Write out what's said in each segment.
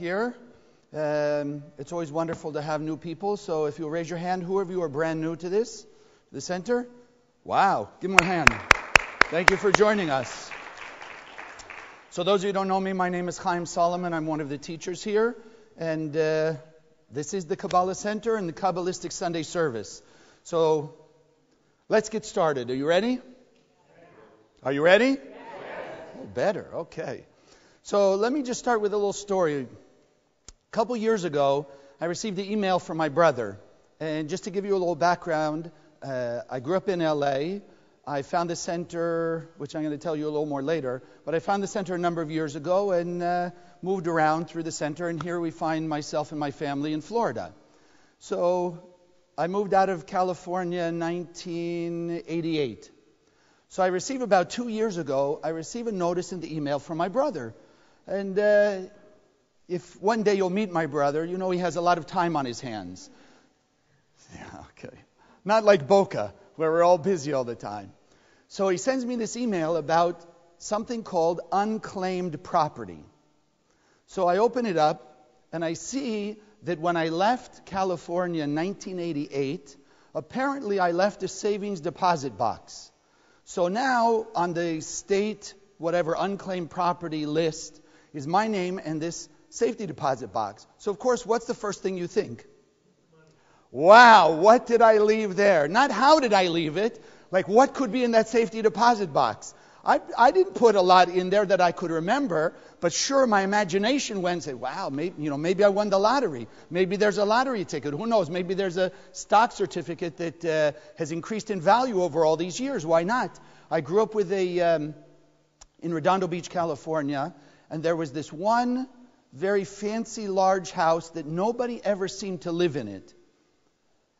here. It's always wonderful to have new people. So if you'll raise your hand, who of you are brand new to the center? Wow, give them a hand. Thank you for joining us. So those of you who don't know me, my name is Chaim Solomon. I'm one of the teachers here. And this is the Kabbalah Center and the Kabbalistic Sunday service. So let's get started. Are you ready? Are you ready? Oh, better. Okay. So let me just start with a little story. A couple years ago, I received an email from my brother. And just to give you a little background, I grew up in LA. I found the center, which I'm going to tell you a little more later, but I found the center a number of years ago and moved around through the center, and here we find myself and my family in Florida. So I moved out of California in 1988. So I received about 2 years ago, I received a notice in the email from my brother. And if one day you'll meet my brother, you know he has a lot of time on his hands. Yeah, okay. Not like Boca, where we're all busy all the time. So he sends me this email about something called unclaimed property. So I open it up, and I see that when I left California in 1988, apparently I left a savings deposit box. So now on the state, whatever, unclaimed property list is my name and this safety deposit box. So of course, what's the first thing you think? Wow, what did I leave there? Not how did I leave it, like what could be in that safety deposit box? I didn't put a lot in there that I could remember, but sure, my imagination went and said, wow, maybe I won the lottery. Maybe there's a lottery ticket. Who knows? Maybe there's a stock certificate that has increased in value over all these years. Why not? I grew up in Redondo Beach, California, and there was this one very fancy large house that nobody ever seemed to live in it.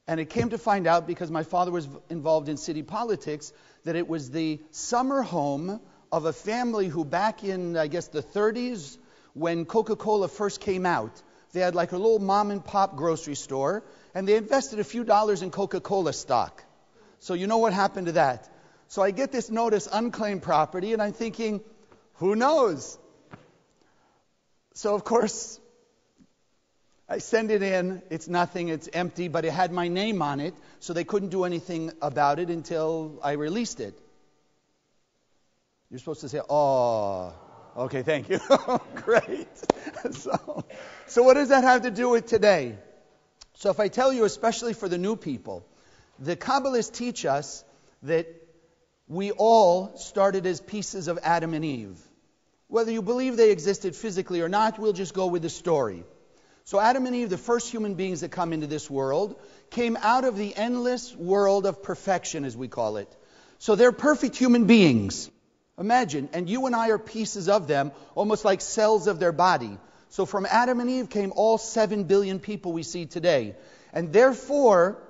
And it came to find out, because my father was involved in city politics, that it was the summer home of a family who back in, I guess, the 30s, when Coca-Cola first came out, they had like a little mom and pop grocery store, and they invested a few dollars in Coca-Cola stock. So you know what happened to that. So I get this notice, unclaimed property, and I'm thinking, who knows? So of course, I send it in, it's nothing, it's empty, but it had my name on it, so they couldn't do anything about it until I released it. You're supposed to say, oh, okay, thank you. Great. So what does that have to do with today? So if I tell you, especially for the new people, the Kabbalists teach us that we all started as pieces of Adam and Eve. Whether you believe they existed physically or not, we'll just go with the story. So Adam and Eve, the first human beings that come into this world, came out of the endless world of perfection, as we call it. So they're perfect human beings. Imagine, and you and I are pieces of them, almost like cells of their body. So from Adam and Eve came all 7 billion people we see today. And therefore,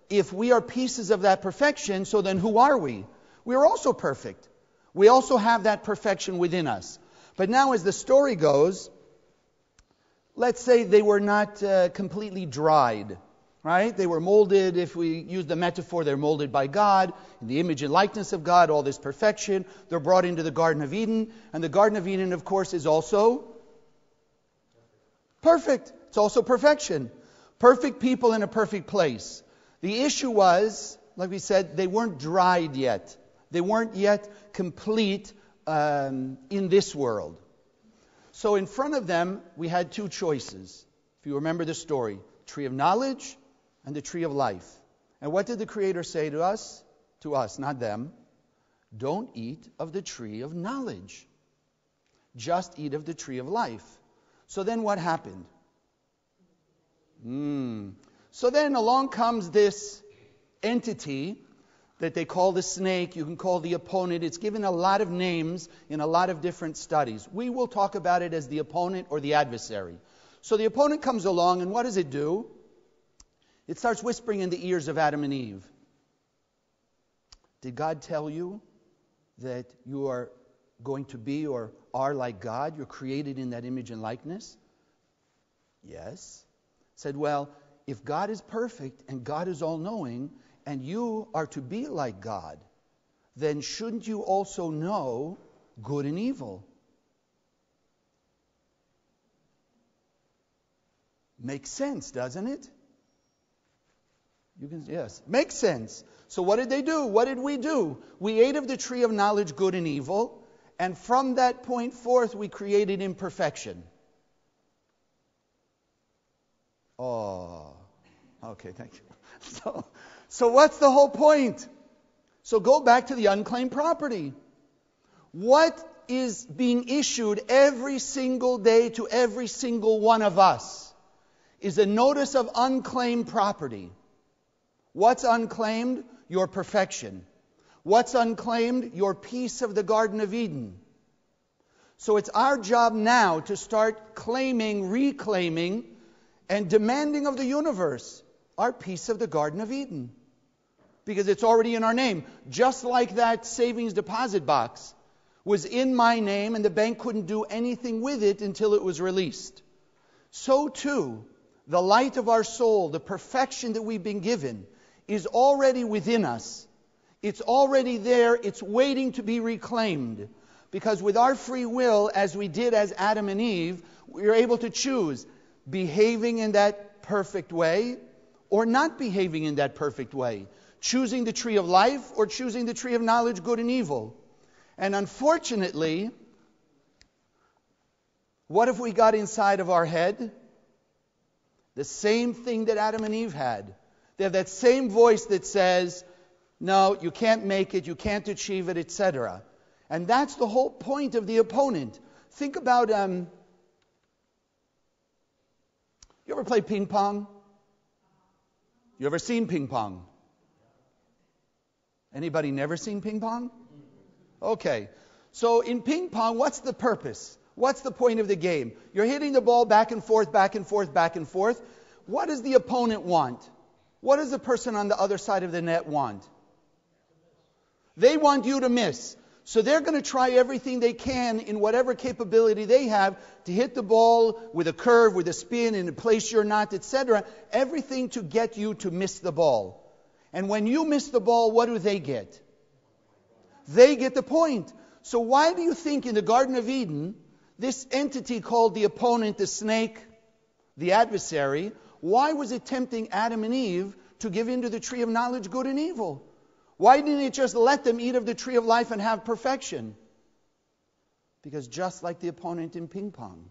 if we are pieces of that perfection, so then who are we? We are also perfect. We also have that perfection within us. But now as the story goes, let's say they were not completely dried, right? They were molded, if we use the metaphor, they're molded by God, in the image and likeness of God, all this perfection. They're brought into the Garden of Eden. And the Garden of Eden, of course, is also perfect. It's also perfection. Perfect people in a perfect place. The issue was, like we said, they weren't dried yet. They weren't yet complete in this world. So in front of them, we had two choices. If you remember the story, tree of knowledge and the tree of life. And what did the Creator say to us? To us, not them. Don't eat of the tree of knowledge. Just eat of the tree of life. So then what happened? So then along comes this entity that they call the snake, you can call the opponent. It's given a lot of names in a lot of different studies. We will talk about it as the opponent or the adversary. So the opponent comes along, and what does it do? It starts whispering in the ears of Adam and Eve. Did God tell you that you are going to be or are like God? You're created in that image and likeness? Yes. Said, well, if God is perfect and God is all-knowing, and you are to be like God, then shouldn't you also know good and evil? Makes sense, doesn't it? Yes, makes sense. So what did they do? What did we do? We ate of the tree of knowledge, good and evil, and from that point forth we created imperfection. Oh, okay, thank you. So what's the whole point? So go back to the unclaimed property. What is being issued every single day to every single one of us is a notice of unclaimed property. What's unclaimed? Your perfection. What's unclaimed? Your piece of the Garden of Eden. So it's our job now to start claiming, reclaiming, and demanding of the universe our piece of the Garden of Eden. Because it's already in our name. Just like that savings deposit box was in my name and the bank couldn't do anything with it until it was released. So too, the light of our soul, the perfection that we've been given, is already within us. It's already there. It's waiting to be reclaimed. Because with our free will, as we did as Adam and Eve, we are able to choose behaving in that perfect way or not behaving in that perfect way. Choosing the tree of life or choosing the tree of knowledge, good and evil. And unfortunately, what if we got inside of our head? The same thing that Adam and Eve had. They have that same voice that says, no, you can't make it, you can't achieve it, etc. And that's the whole point of the opponent. Think about, you ever play ping pong? You ever seen ping pong? Anybody never seen ping pong? Okay. So in ping pong, what's the purpose? What's the point of the game? You're hitting the ball back and forth, back and forth, back and forth. What does the opponent want? What does the person on the other side of the net want? They want you to miss. So they're going to try everything they can in whatever capability they have to hit the ball with a curve, with a spin, in a place you're not, etc. Everything to get you to miss the ball. And when you miss the ball, what do they get? They get the point. So why do you think in the Garden of Eden, this entity called the opponent, the snake, the adversary, why was it tempting Adam and Eve to give in to the tree of knowledge, good and evil? Why didn't it just let them eat of the tree of life and have perfection? Because just like the opponent in ping pong,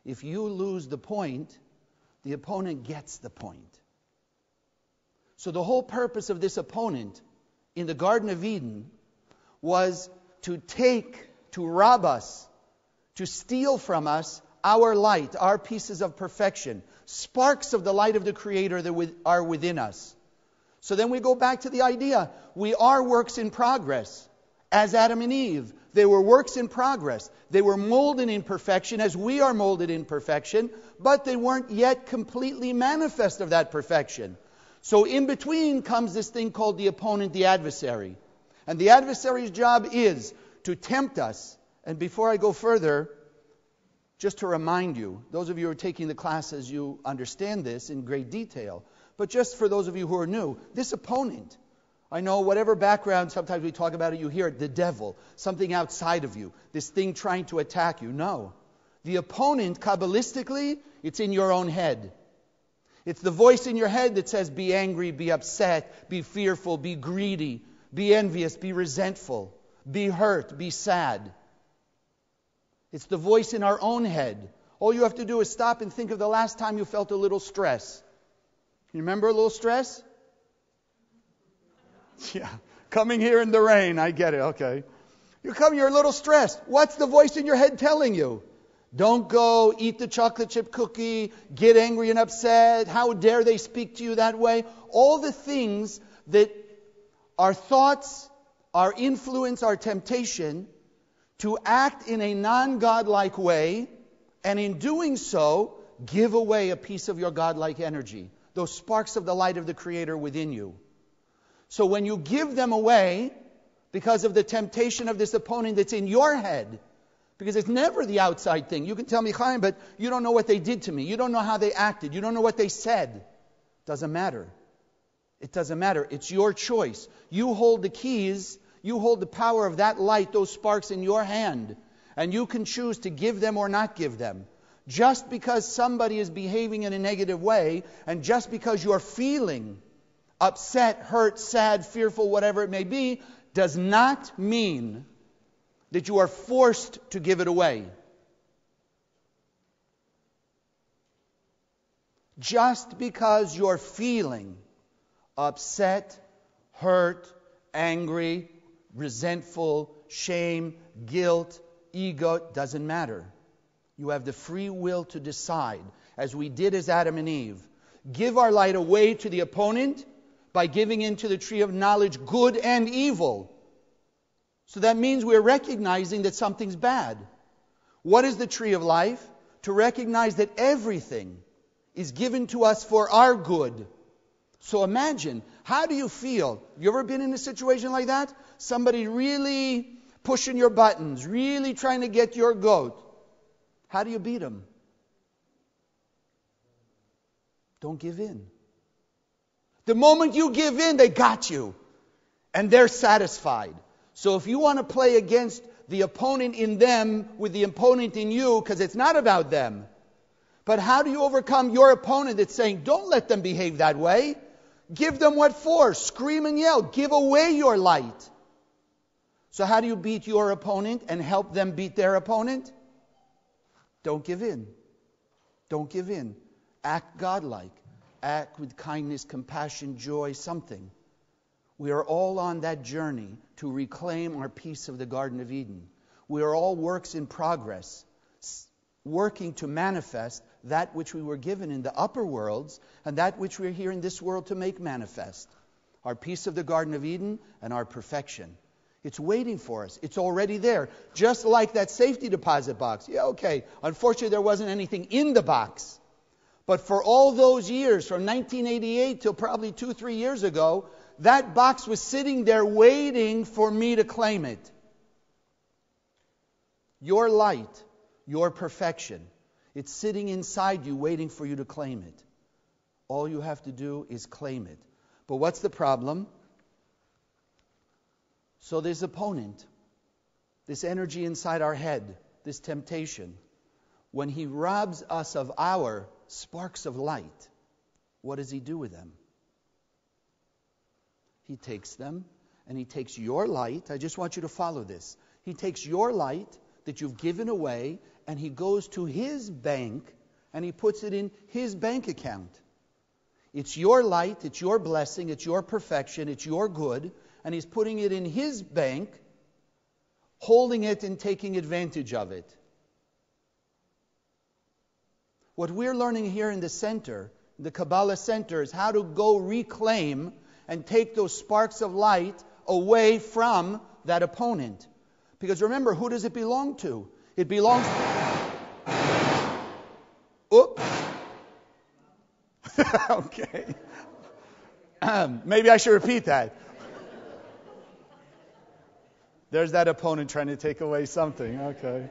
if you lose the point, the opponent gets the point. So the whole purpose of this opponent in the Garden of Eden was to rob us, to steal from us our light, our pieces of perfection, sparks of the light of the Creator that are within us. So then we go back to the idea, we are works in progress. As Adam and Eve, they were works in progress. They were molded in perfection as we are molded in perfection, but they weren't yet completely manifest of that perfection. So in between comes this thing called the opponent, the adversary. And the adversary's job is to tempt us. And before I go further, just to remind you, those of you who are taking the classes, you understand this in great detail. But just for those of you who are new, this opponent, I know whatever background, sometimes we talk about it, you hear it, the devil, something outside of you, this thing trying to attack you. No. The opponent, Kabbalistically, it's in your own head. It's the voice in your head that says, be angry, be upset, be fearful, be greedy, be envious, be resentful, be hurt, be sad. It's the voice in our own head. All you have to do is stop and think of the last time you felt a little stress. You remember a little stress? Yeah, coming here in the rain, I get it, okay. You're a little stressed. What's the voice in your head telling you? Don't go eat the chocolate chip cookie, get angry and upset. How dare they speak to you that way? All the things that our thoughts, our influence, our temptation to act in a non-godlike way, and in doing so, give away a piece of your godlike energy, those sparks of the light of the Creator within you. So when you give them away, because of the temptation of this opponent that's in your head, because it's never the outside thing. You can tell me, Chaim, but you don't know what they did to me. You don't know how they acted. You don't know what they said. Doesn't matter. It doesn't matter. It's your choice. You hold the keys. You hold the power of that light, those sparks in your hand. And you can choose to give them or not give them. Just because somebody is behaving in a negative way, and just because you're feeling upset, hurt, sad, fearful, whatever it may be, does not mean that you are forced to give it away. Just because you're feeling upset, hurt, angry, resentful, shame, guilt, ego, doesn't matter. You have the free will to decide, as we did as Adam and Eve. Give our light away to the opponent by giving into the tree of knowledge good and evil. So that means we're recognizing that something's bad. What is the tree of life? To recognize that everything is given to us for our good. So imagine, how do you feel? You ever been in a situation like that? Somebody really pushing your buttons, really trying to get your goat. How do you beat them? Don't give in. The moment you give in, they got you. And they're satisfied. So if you want to play against the opponent in them with the opponent in you, because it's not about them. But how do you overcome your opponent that's saying, don't let them behave that way? Give them what for? Scream and yell. Give away your light. So how do you beat your opponent and help them beat their opponent? Don't give in. Don't give in. Act godlike. Act with kindness, compassion, joy, something. We are all on that journey to reclaim our piece of the Garden of Eden. We are all works in progress, working to manifest that which we were given in the upper worlds and that which we are here in this world to make manifest. Our piece of the Garden of Eden and our perfection. It's waiting for us. It's already there. Just like that safety deposit box. Yeah, okay. Unfortunately, there wasn't anything in the box. But for all those years, from 1988 till probably 2-3 years ago, that box was sitting there waiting for me to claim it. Your light, your perfection, it's sitting inside you waiting for you to claim it. All you have to do is claim it. But what's the problem? So this opponent, this energy inside our head, this temptation, when he robs us of our sparks of light, what does he do with them? He takes them and he takes your light. I just want you to follow this. He takes your light that you've given away and he goes to his bank and he puts it in his bank account. It's your light, it's your blessing, it's your perfection, it's your good, and he's putting it in his bank, holding it and taking advantage of it. What we're learning here in the center, the Kabbalah center, is how to go reclaim and take those sparks of light away from that opponent. Because remember, who does it belong to? It belongs to... Oops. Okay. Maybe I should repeat that. There's that opponent trying to take away something. Okay.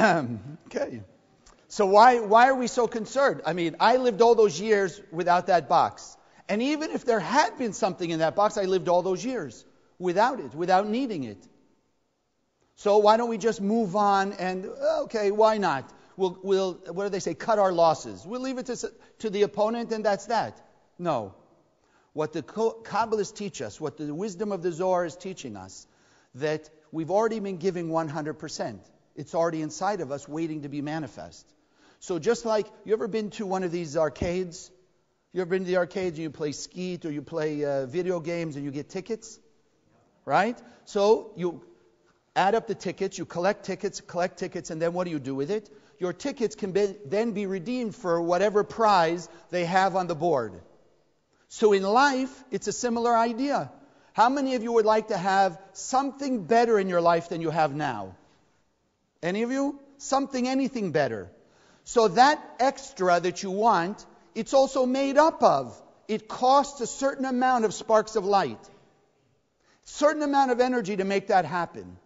Okay. So why are we so concerned? I mean, I lived all those years without that box. And even if there had been something in that box, I lived all those years without it, without needing it. So why don't we just move on and, okay, why not? We'll what do they say, cut our losses. We'll leave it to the opponent and that's that. No. What the Kabbalists teach us, what the wisdom of the Zohar is teaching us, that we've already been giving 100%. It's already inside of us waiting to be manifest. So just like, you ever been to one of these arcades? You ever been to the arcades and you play skeet or you play video games and you get tickets? Right? So you add up the tickets, you collect tickets, and then what do you do with it? Your tickets can then be redeemed for whatever prize they have on the board. So in life, it's a similar idea. How many of you would like to have something better in your life than you have now? Any of you? Something, anything better. So that extra that you want, it's also made up of. It costs a certain amount of sparks of light. Certain amount of energy to make that happen.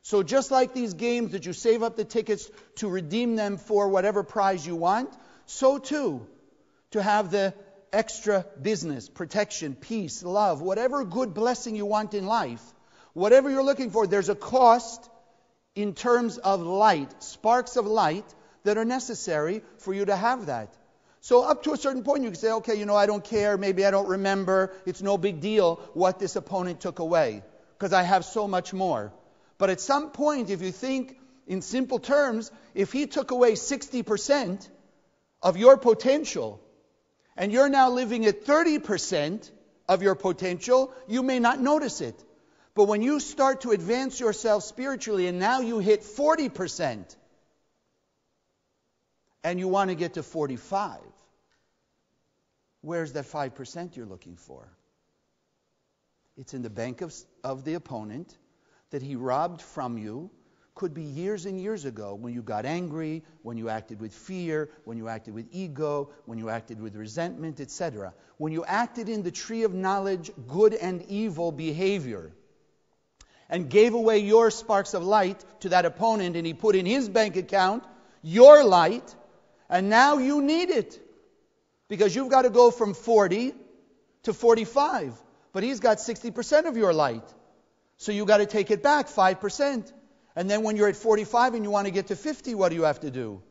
So just like these games that you save up the tickets to redeem them for whatever prize you want, so too, to have the extra business, protection, peace, love, whatever good blessing you want in life, Whatever you're looking for, there's a cost in terms of light, sparks of light that are necessary for you to have that. So up to a certain point, you can say, okay, I don't care. Maybe I don't remember. It's no big deal what this opponent took away because I have so much more. But at some point, if you think in simple terms, if he took away 60% of your potential and you're now living at 30% of your potential, you may not notice it. But when you start to advance yourself spiritually and now you hit 40%, and you want to get to 45, where's that 5% you're looking for? It's in the bank of the opponent that he robbed from you. Could be years and years ago when you got angry, when you acted with fear, when you acted with ego, when you acted with resentment, etc. When you acted in the tree of knowledge, good and evil behavior, and gave away your sparks of light to that opponent, and he put in his bank account your light, and now you need it. Because you've got to go from 40 to 45. But he's got 60% of your light. So you've got to take it back, 5%. And then when you're at 45 and you want to get to 50, what do you have to do?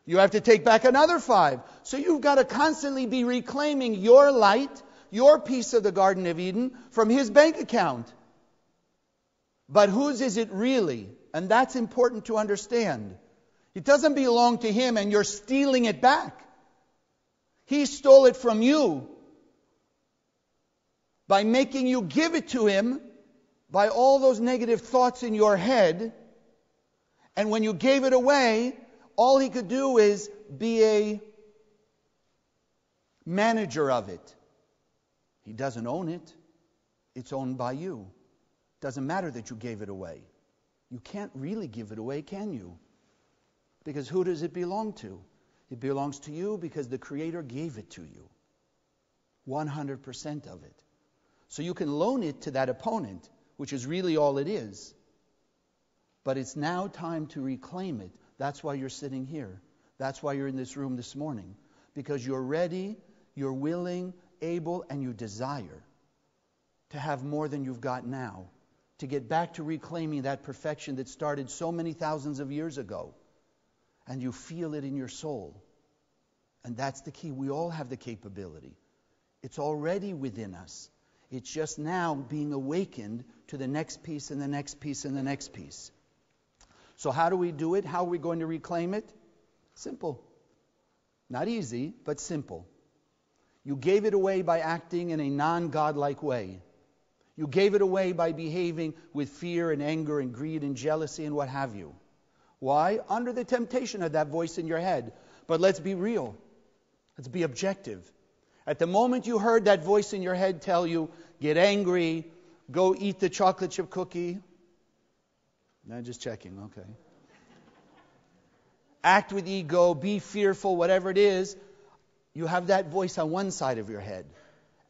You have to take back another 5. So you've got to constantly be reclaiming your light, your piece of the Garden of Eden, from his bank account. But whose is it really? And that's important to understand. It doesn't belong to him and you're stealing it back. He stole it from you by making you give it to him by all those negative thoughts in your head. And when you gave it away, all he could do is be a manager of it. He doesn't own it. It's owned by you. Doesn't matter that you gave it away. You can't really give it away, can you? Because who does it belong to? It belongs to you because the Creator gave it to you. 100% of it. So you can loan it to that opponent, which is really all it is. But it's now time to reclaim it. That's why you're sitting here. That's why you're in this room this morning. Because you're ready, you're willing, able, and you desire to have more than you've got now. To get back to reclaiming that perfection that started so many thousands of years ago. And you feel it in your soul. And that's the key. We all have the capability. It's already within us. It's just now being awakened to the next piece and the next piece and the next piece. So how do we do it? How are we going to reclaim it? Simple. Not easy, but simple. You gave it away by acting in a non-godlike way. You gave it away by behaving with fear and anger and greed and jealousy and what have you. Why? Under the temptation of that voice in your head. But let's be real. Let's be objective. At the moment you heard that voice in your head tell you, get angry, go eat the chocolate chip cookie. No, just checking, okay. Act with ego, be fearful, whatever it is. You have that voice on one side of your head.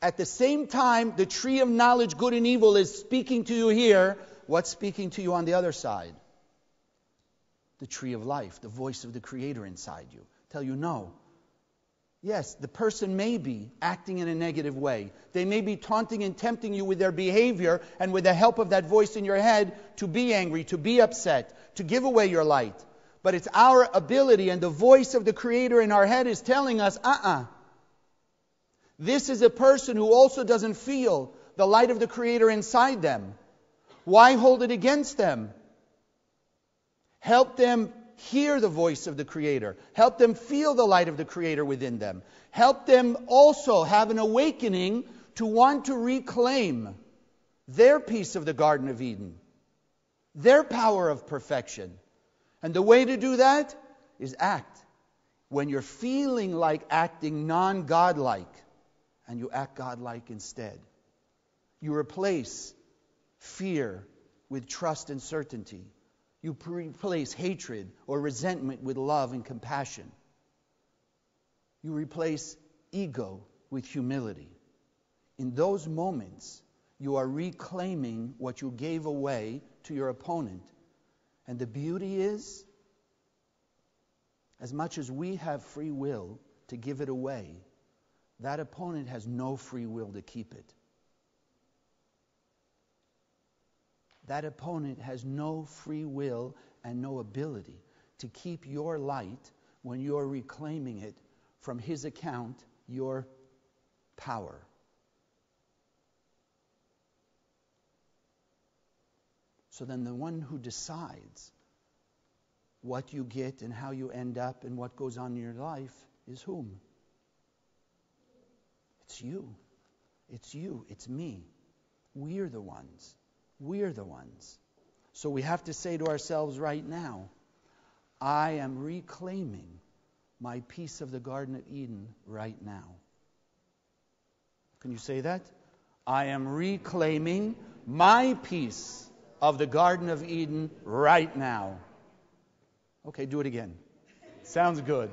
At the same time, the tree of knowledge, good and evil, is speaking to you here. What's speaking to you on the other side? The tree of life, the voice of the Creator inside you. Tell you no. Yes, the person may be acting in a negative way. They may be taunting and tempting you with their behavior and with the help of that voice in your head to be angry, to be upset, to give away your light. But it's our ability, and the voice of the Creator in our head is telling us, This is a person who also doesn't feel the light of the Creator inside them. Why hold it against them? Help them hear the voice of the Creator. Help them feel the light of the Creator within them. Help them also have an awakening to want to reclaim their piece of the Garden of Eden, their power of perfection. And the way to do that is act. When you're feeling like acting non-godlike, and you act godlike instead. You replace fear with trust and certainty. You replace hatred or resentment with love and compassion. You replace ego with humility. In those moments, you are reclaiming what you gave away to your opponent. And the beauty is, as much as we have free will to give it away, that opponent has no free will to keep it. that opponent has no free will and no ability to keep your light when you're reclaiming it from his account, your power. So then the one who decides what you get and how you end up and what goes on in your life is whom? It's you. It's you. It's me. We're the ones. We're the ones. So we have to say to ourselves right now, I am reclaiming my piece of the Garden of Eden right now. Can you say that? I am reclaiming my piece of the Garden of Eden right now. Okay, do it again. Sounds good.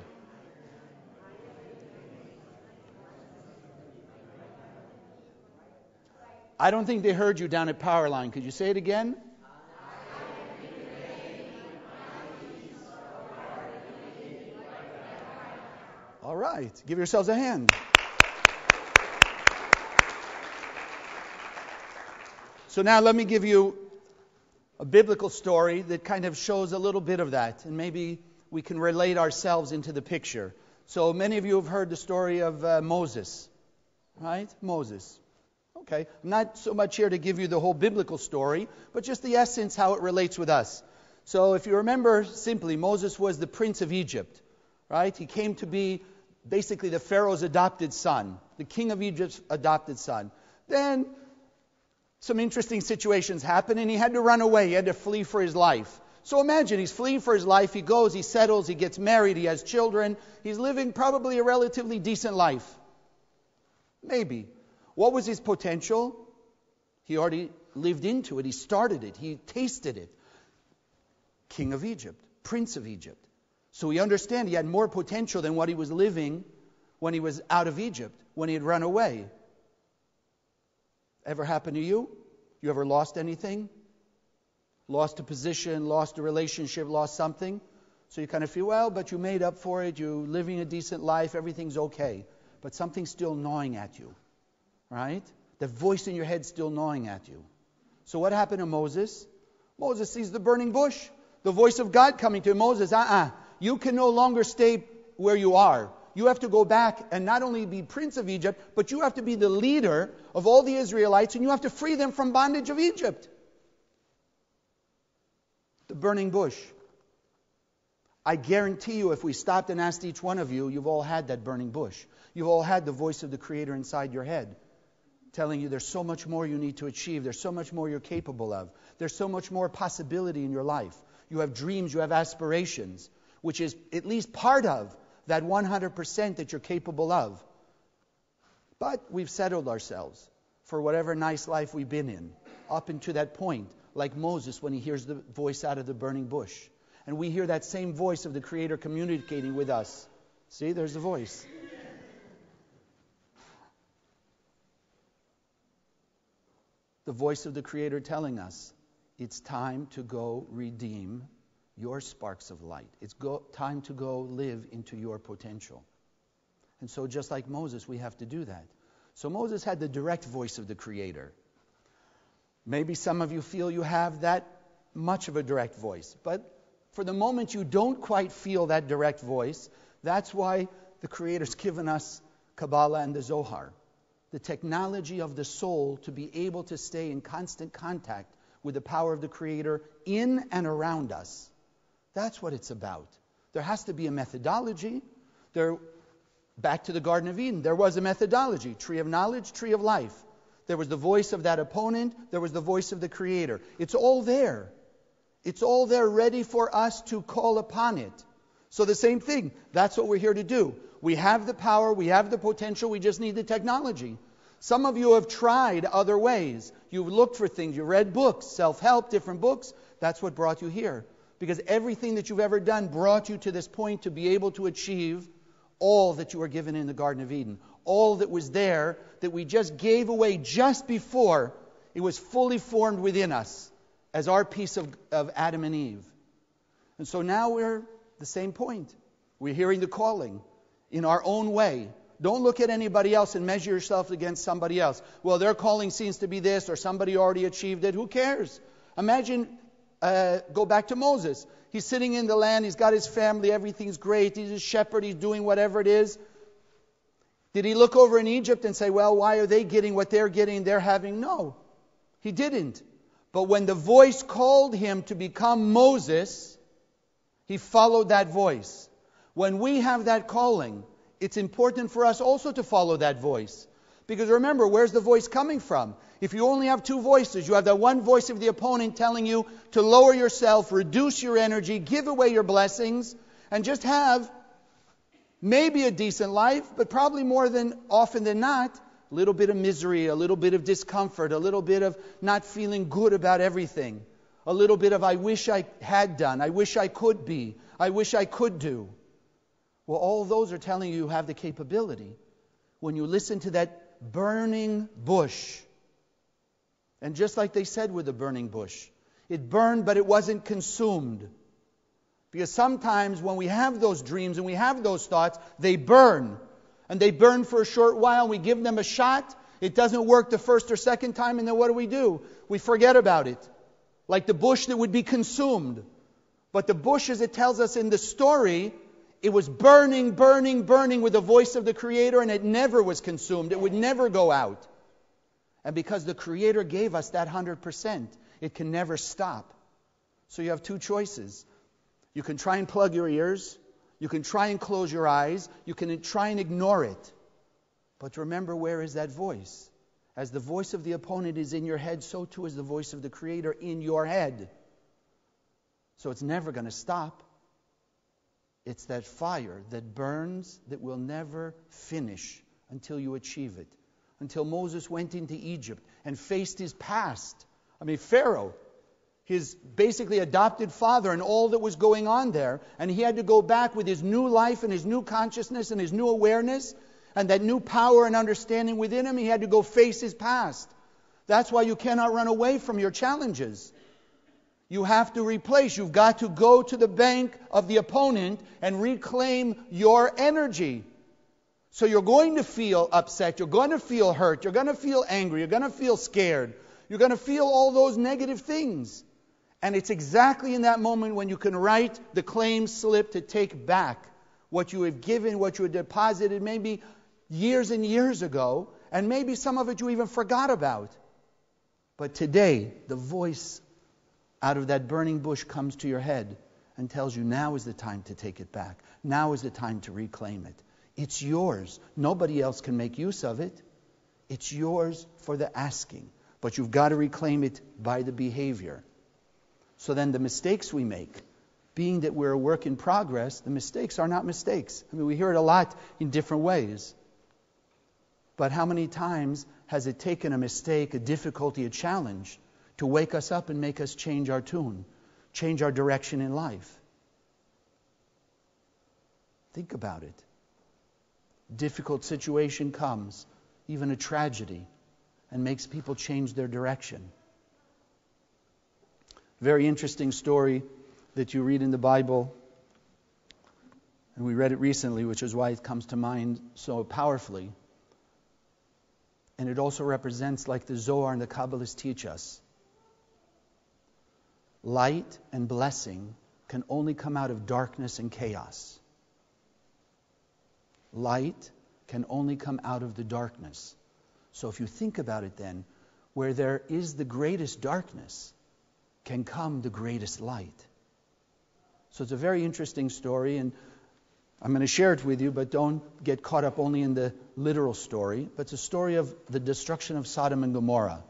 I don't think they heard you down at Powerline. Could you say it again? All right. Give yourselves a hand. So now let me give you a biblical story that kind of shows a little bit of that, and maybe we can relate ourselves into the picture. So many of you have heard the story of Moses, right? Moses. Okay, I'm not so much here to give you the whole biblical story, but just the essence, how it relates with us. So if you remember simply, Moses was the prince of Egypt, right? He came to be basically the Pharaoh's adopted son, the king of Egypt's adopted son. Then some interesting situations happened, and he had to run away. He had to flee for his life. So imagine, he's fleeing for his life. He goes, he settles, he gets married, he has children. He's living probably a relatively decent life. Maybe. What was his potential? He already lived into it. He started it. He tasted it. King of Egypt, prince of Egypt. So we understand he had more potential than what he was living when he was out of Egypt, when he had run away. Ever happened to you? You ever lost anything? Lost a position, lost a relationship, lost something? So you kind of feel, well, but you made up for it. You're living a decent life. Everything's okay. But something's still gnawing at you, right? The voice in your head still gnawing at you. So what happened to Moses? Moses sees the burning bush. The voice of God coming to him. Moses, you can no longer stay where you are. You have to go back and not only be prince of Egypt, but you have to be the leader of all the Israelites, and you have to free them from bondage of Egypt. The burning bush. I guarantee you, if we stopped and asked each one of you, you've all had that burning bush. You've all had the voice of the Creator inside your head, telling you there's so much more you need to achieve. There's so much more you're capable of. There's so much more possibility in your life. You have dreams, you have aspirations, which is at least part of that 100% that you're capable of. But we've settled ourselves for whatever nice life we've been in, up into that point, like Moses when he hears the voice out of the burning bush. And we hear that same voice of the Creator communicating with us. See, there's the voice. The voice of the Creator telling us, it's time to go redeem your sparks of light. It's time to go live into your potential. And so just like Moses, we have to do that. So Moses had the direct voice of the Creator. Maybe some of you feel you have that much of a direct voice. But for the moment you don't quite feel that direct voice, that's why the Creator's given us Kabbalah and the Zohar. The technology of the soul to be able to stay in constant contact with the power of the Creator in and around us. That's what it's about. There has to be a methodology. Back to the Garden of Eden, there was a methodology. Tree of knowledge, tree of life. There was the voice of that opponent. There was the voice of the Creator. It's all there. It's all there ready for us to call upon it. So the same thing. That's what we're here to do. We have the power. We have the potential. We just need the technology. Some of you have tried other ways. You've looked for things. You read books, self-help, different books. That's what brought you here. Because everything that you've ever done brought you to this point to be able to achieve all that you were given in the Garden of Eden. All that was there that we just gave away just before it was fully formed within us as our piece of Adam and Eve. And so now we're the same point. We're hearing the calling in our own way. Don't look at anybody else and measure yourself against somebody else. Well, their calling seems to be this, or somebody already achieved it. Who cares? Imagine, go back to Moses. He's sitting in the land, he's got his family, everything's great, he's a shepherd, he's doing whatever it is. Did he look over in Egypt and say, well, why are they getting what they're getting, they're having? No, he didn't. But when the voice called him to become Moses, he followed that voice. When we have that calling, it's important for us also to follow that voice. Because remember, where's the voice coming from? If you only have two voices, you have that one voice of the opponent telling you to lower yourself, reduce your energy, give away your blessings, and just have maybe a decent life, but probably more than often than not, a little bit of misery, a little bit of discomfort, a little bit of not feeling good about everything, a little bit of I wish I had done, I wish I could be, I wish I could do. Well, all those are telling you have the capability. When you listen to that burning bush, and just like they said with the burning bush, it burned but it wasn't consumed. Because sometimes when we have those dreams and we have those thoughts, they burn. And they burn for a short while, and we give them a shot. It doesn't work the first or second time, and then what do? We forget about it. Like the bush that would be consumed. But the bush, as it tells us in the story, it was burning, burning, burning with the voice of the Creator, and it never was consumed. It would never go out. And because the Creator gave us that 100%, it can never stop. So you have two choices. You can try and plug your ears. You can try and close your eyes. You can try and ignore it. But remember, where is that voice? As the voice of the opponent is in your head, so too is the voice of the Creator in your head. So it's never going to stop. It's that fire that burns that will never finish until you achieve it. Until Moses went into Egypt and faced his past. Pharaoh, his basically adopted father, and all that was going on there. And he had to go back with his new life and his new consciousness and his new awareness and that new power and understanding within him. He had to go face his past. That's why you cannot run away from your challenges. You have to replace. You've got to go to the bank of the opponent and reclaim your energy. So you're going to feel upset. You're going to feel hurt. You're going to feel angry. You're going to feel scared. You're going to feel all those negative things. And it's exactly in that moment when you can write the claim slip to take back what you have given, what you have deposited maybe years and years ago, and maybe some of it you even forgot about. But today, the voice out of that burning bush comes to your head and tells you now is the time to take it back. Now is the time to reclaim it. It's yours. Nobody else can make use of it. It's yours for the asking. But you've got to reclaim it by the behavior. So then the mistakes we make, being that we're a work in progress, the mistakes are not mistakes. We hear it a lot in different ways. But how many times has it taken a mistake, a difficulty, a challenge to wake us up and make us change our tune, change our direction in life? Think about it. Difficult situation comes, even a tragedy, and makes people change their direction. Very interesting story that you read in the Bible, and we read it recently, which is why it comes to mind so powerfully. And it also represents, like the Zohar and the Kabbalists teach us, light and blessing can only come out of darkness and chaos. Light can only come out of the darkness. So if you think about it then, where there is the greatest darkness, can come the greatest light. So it's a very interesting story, and I'm going to share it with you, but don't get caught up only in the literal story. But it's a story of the destruction of Sodom and Gomorrah.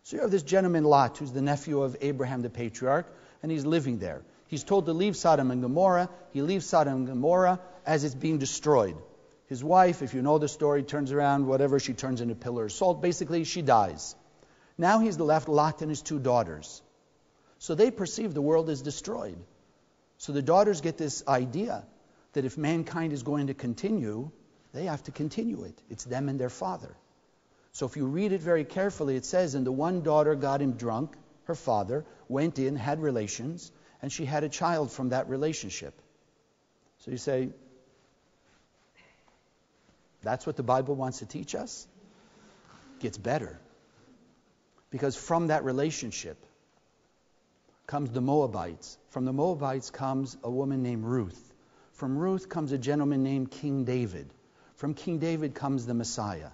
So you have this gentleman Lot, who's the nephew of Abraham the patriarch, and he's living there. He's told to leave Sodom and Gomorrah. He leaves Sodom and Gomorrah as it's being destroyed. His wife, if you know the story, turns around, whatever, she turns into a pillar of salt. Basically, she dies. Now he's left Lot and his two daughters. So they perceive the world is destroyed. So the daughters get this idea that if mankind is going to continue, they have to continue it. It's them and their father. So if you read it very carefully, it says, and the one daughter got him drunk, her father, went in, had relations, and she had a child from that relationship. So you say, that's what the Bible wants to teach us? It gets better. Because from that relationship, comes the Moabites. From the Moabites comes a woman named Ruth. From Ruth comes a gentleman named King David. From King David comes the Messiah.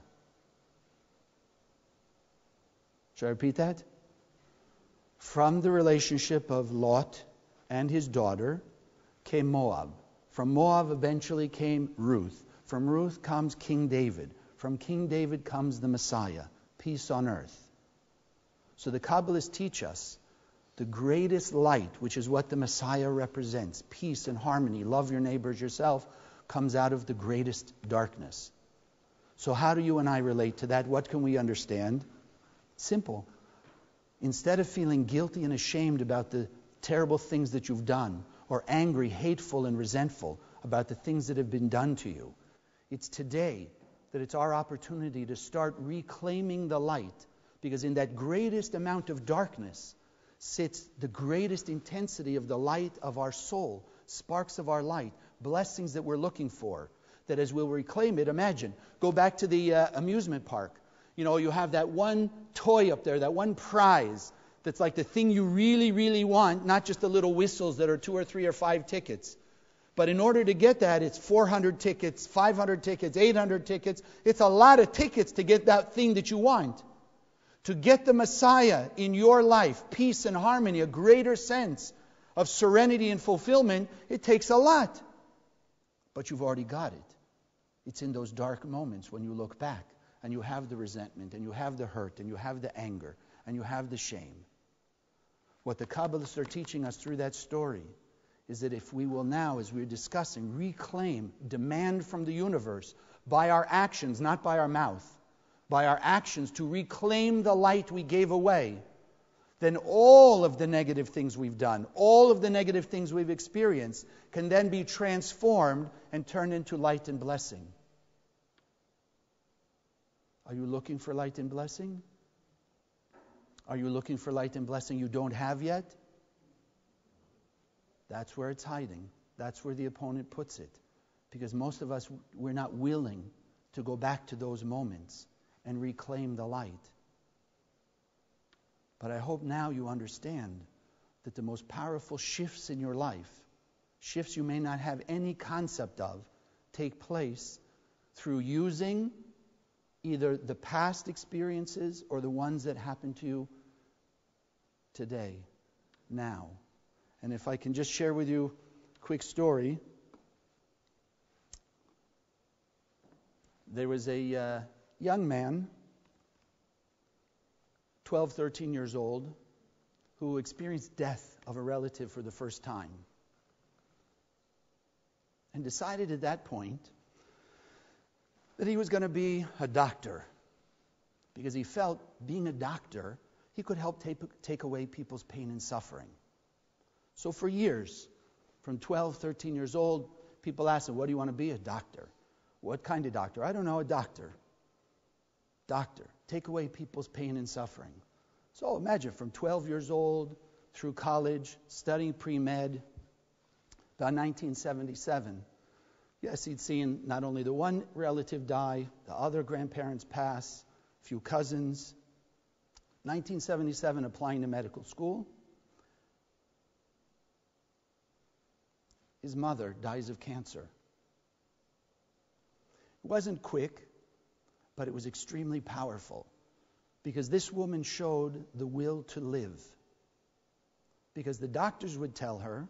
Should I repeat that? From the relationship of Lot and his daughter came Moab. From Moab eventually came Ruth. From Ruth comes King David. From King David comes the Messiah. Peace on earth. So the Kabbalists teach us the greatest light, which is what the Messiah represents, peace and harmony, love your neighbor as yourself, comes out of the greatest darkness. So how do you and I relate to that? What can we understand? Simple. Instead of feeling guilty and ashamed about the terrible things that you've done, or angry, hateful, and resentful about the things that have been done to you, it's today that it's our opportunity to start reclaiming the light, because in that greatest amount of darkness sits the greatest intensity of the light of our soul, sparks of our light, blessings that we're looking for, that as we'll reclaim it, imagine, go back to the amusement park. You know, you have that one toy up there, that one prize that's like the thing you really, really want, not just the little whistles that are 2 or 3 or 5 tickets. But in order to get that, it's 400 tickets, 500 tickets, 800 tickets. It's a lot of tickets to get that thing that you want. To get the Messiah in your life, peace and harmony, a greater sense of serenity and fulfillment, it takes a lot. But you've already got it. It's in those dark moments when you look back and you have the resentment and you have the hurt and you have the anger and you have the shame. What the Kabbalists are teaching us through that story is that if we will now, as we're discussing, reclaim, demand from the universe by our actions, not by our mouth, by our actions to reclaim the light we gave away, then all of the negative things we've done, all of the negative things we've experienced can then be transformed and turned into light and blessing. Are you looking for light and blessing? Are you looking for light and blessing you don't have yet? That's where it's hiding. That's where the opponent puts it. Because most of us, we're not willing to go back to those moments and reclaim the light. But I hope now you understand that the most powerful shifts in your life, shifts you may not have any concept of, take place through using either the past experiences or the ones that happen to you today, now. And if I can just share with you a quick story. There was a young man, 12, 13 years old, who experienced death of a relative for the first time. And decided at that point that he was going to be a doctor. Because he felt being a doctor, he could help take away people's pain and suffering. So for years, from 12, 13 years old, people asked him, what do you want to be? A doctor. What kind of doctor? I don't know, a doctor. Doctor. Take away people's pain and suffering. So imagine, from 12 years old through college, studying pre-med, about 1977. Yes, he'd seen not only the one relative die, the other grandparents pass, a few cousins. 1977, applying to medical school. His mother dies of cancer. It wasn't quick, but it was extremely powerful, because this woman showed the will to live. Because the doctors would tell her,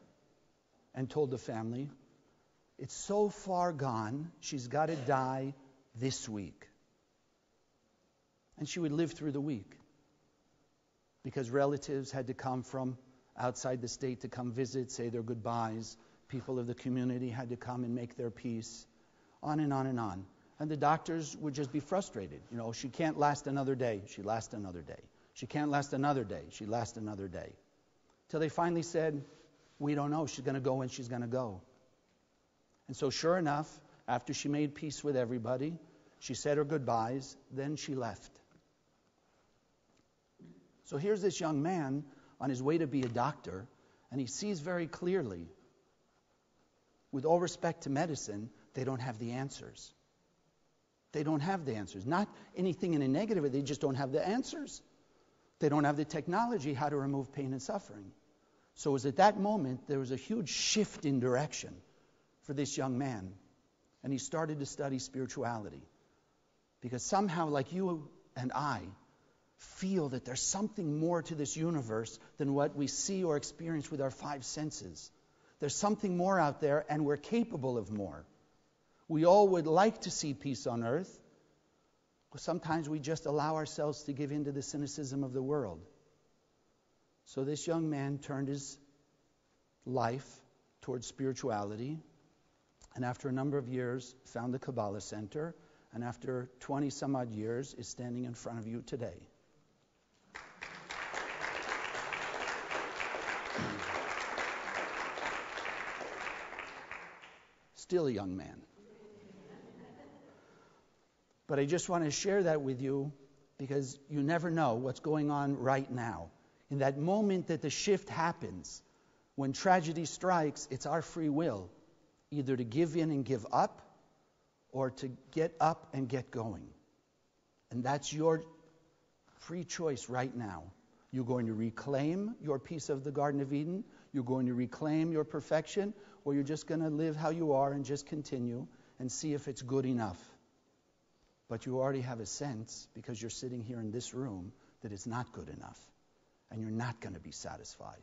and told the family, it's so far gone, she's got to die this week. And she would live through the week, because relatives had to come from outside the state to come visit, say their goodbyes. People of the community had to come and make their peace, on and on and on. And the doctors would just be frustrated. You know, she can't last another day. She lasts another day. She can't last another day. She lasts another day. Till they finally said, we don't know. She's going to go when she's going to go. And so sure enough, after she made peace with everybody, she said her goodbyes, then she left. So here's this young man on his way to be a doctor, and he sees very clearly, with all respect to medicine, they don't have the answers. They don't have the answers. Not anything in a negative, they just don't have the answers. They don't have the technology how to remove pain and suffering. So it was at that moment there was a huge shift in direction for this young man. And he started to study spirituality. Because somehow, like you and I, feel that there's something more to this universe than what we see or experience with our five senses. There's something more out there, and we're capable of more. We all would like to see peace on earth, but sometimes we just allow ourselves to give in to the cynicism of the world. So this young man turned his life towards spirituality, and after a number of years found the Kabbalah Center, and after 20 some odd years is standing in front of you today. Still a young man. But I just want to share that with you because you never know what's going on right now. In that moment that the shift happens, when tragedy strikes, it's our free will, either to give in and give up or to get up and get going. And that's your free choice right now. You're going to reclaim your piece of the Garden of Eden, you're going to reclaim your perfection, or you're just going to live how you are and just continue and see if it's good enough. But you already have a sense, because you're sitting here in this room, that it's not good enough. And you're not going to be satisfied.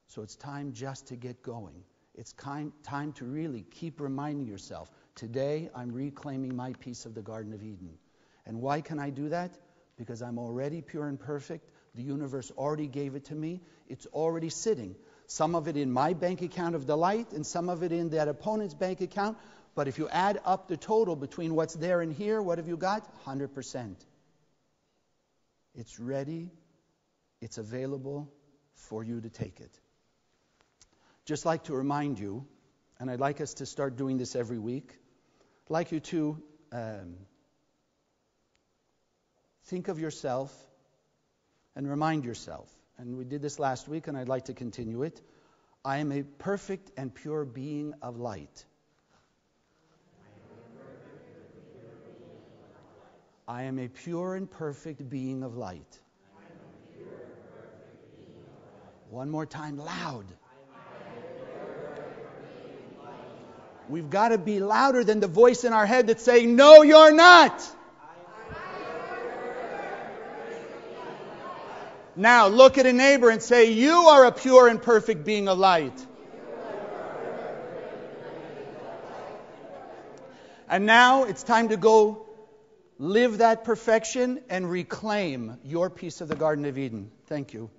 So it's time just to get going. It's time to really keep reminding yourself, today I'm reclaiming my piece of the Garden of Eden. And why can I do that? Because I'm already pure and perfect. The universe already gave it to me. It's already sitting. Some of it in my bank account of delight and some of it in that opponent's bank account. But if you add up the total between what's there and here, what have you got? 100%. It's ready. It's available for you to take it. Just like to remind you, and I'd like us to start doing this every week, I'd like you to think of yourself and remind yourself. And we did this last week, and I'd like to continue it. I am a perfect and pure being of light. I am a pure and perfect being of light. One more time, loud. We've got to be louder than the voice in our head that's saying, no, you're not. Now, look at a neighbor and say, you are a pure and perfect being of light. And now it's time to go live that perfection and reclaim your piece of the Garden of Eden. Thank you.